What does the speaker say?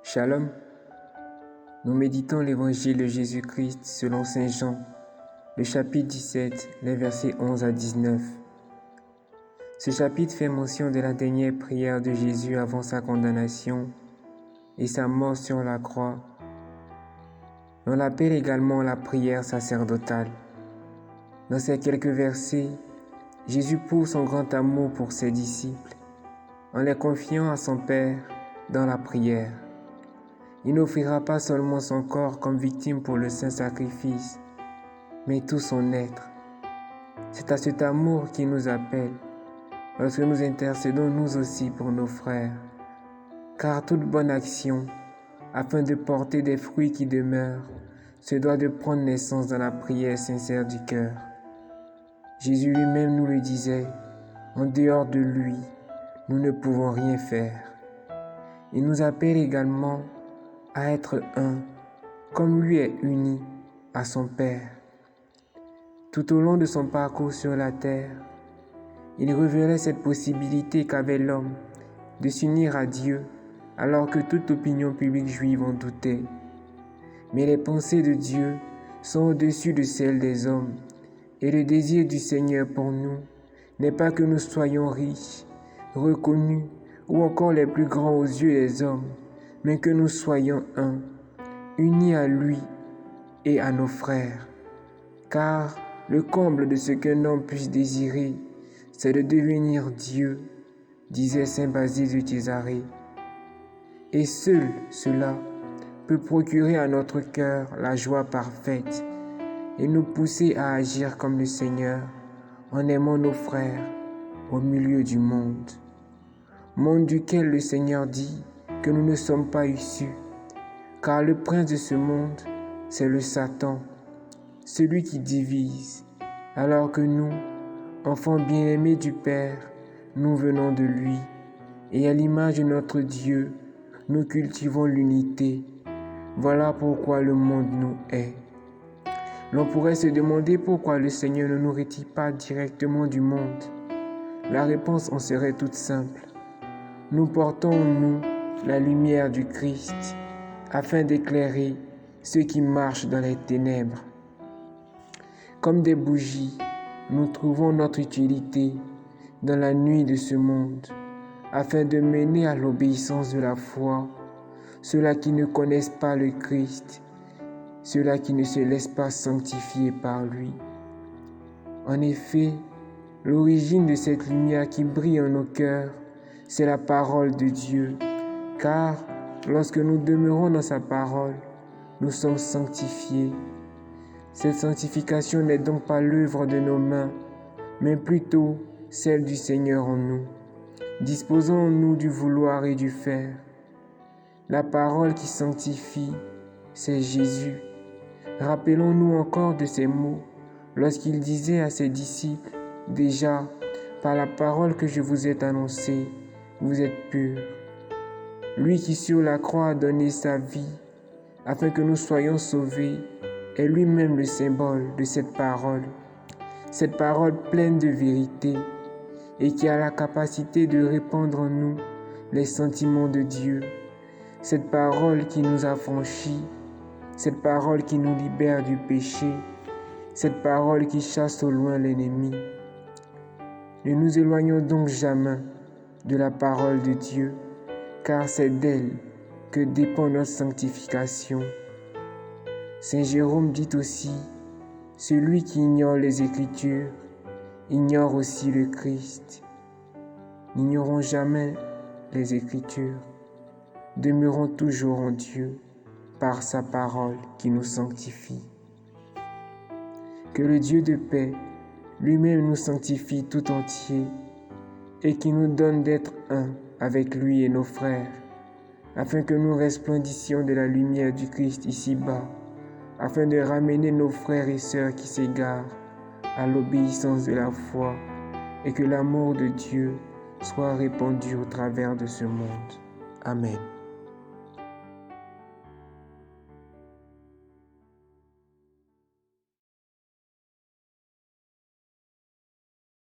Shalom, nous méditons l'évangile de Jésus-Christ selon Saint Jean, le chapitre 17, les versets 11 à 19. Ce chapitre fait mention de la dernière prière de Jésus avant sa condamnation et sa mort sur la croix. On l'appelle également la prière sacerdotale. Dans ces quelques versets, Jésus prouve son grand amour pour ses disciples en les confiant à son Père dans la prière. Il n'offrira pas seulement son corps comme victime pour le saint sacrifice, mais tout son être. C'est à cet amour qu'il nous appelle lorsque nous intercédons nous aussi pour nos frères. Car toute bonne action, afin de porter des fruits qui demeurent, se doit de prendre naissance dans la prière sincère du cœur. Jésus lui-même nous le disait, en dehors de lui, nous ne pouvons rien faire. Il nous appelle également à être un, comme lui est uni à son Père. Tout au long de son parcours sur la terre, il révélait cette possibilité qu'avait l'homme de s'unir à Dieu alors que toute opinion publique juive en doutait. Mais les pensées de Dieu sont au-dessus de celles des hommes, et le désir du Seigneur pour nous n'est pas que nous soyons riches, reconnus ou encore les plus grands aux yeux des hommes, mais que nous soyons un, unis à lui et à nos frères. Car le comble de ce qu'un homme puisse désirer, c'est de devenir Dieu, disait saint Basile de Césarée. Et seul cela peut procurer à notre cœur la joie parfaite et nous pousser à agir comme le Seigneur en aimant nos frères au milieu du monde. Monde duquel le Seigneur dit que nous ne sommes pas issus, car le prince de ce monde, c'est le Satan, celui qui divise, alors que nous, enfants bien-aimés du Père, nous venons de lui, et à l'image de notre Dieu, nous cultivons l'unité. Voilà pourquoi le monde nous hait. L'on pourrait se demander pourquoi le Seigneur ne nous retire pas directement du monde. La réponse en serait toute simple. Nous portons en nous la lumière du Christ, afin d'éclairer ceux qui marchent dans les ténèbres. Comme des bougies, nous trouvons notre utilité dans la nuit de ce monde, afin de mener à l'obéissance de la foi ceux-là qui ne connaissent pas le Christ, ceux-là qui ne se laissent pas sanctifier par lui. En effet, l'origine de cette lumière qui brille en nos cœurs, c'est la parole de Dieu, car lorsque nous demeurons dans sa parole, nous sommes sanctifiés. Cette sanctification n'est donc pas l'œuvre de nos mains, mais plutôt celle du Seigneur en nous. Disposons-nous du vouloir et du faire. La parole qui sanctifie, c'est Jésus. Rappelons-nous encore de ces mots lorsqu'il disait à ses disciples, « Déjà, par la parole que je vous ai annoncée, vous êtes purs. » Lui qui sur la croix a donné sa vie, afin que nous soyons sauvés, est lui-même le symbole de cette parole pleine de vérité et qui a la capacité de répandre en nous les sentiments de Dieu. Cette parole qui nous affranchit, cette parole qui nous libère du péché, cette parole qui chasse au loin l'ennemi. Ne nous éloignons donc jamais de la parole de Dieu, car c'est d'elle que dépend notre sanctification. Saint Jérôme dit aussi, « Celui qui ignore les Écritures, ignore aussi le Christ. » N'ignorons jamais les Écritures. Demeurons toujours en Dieu par sa parole qui nous sanctifie. Que le Dieu de paix lui-même nous sanctifie tout entier et qui nous donne d'être un avec lui et nos frères, afin que nous resplendissions de la lumière du Christ ici-bas, afin de ramener nos frères et sœurs qui s'égarent à l'obéissance de la foi et que l'amour de Dieu soit répandu au travers de ce monde. Amen.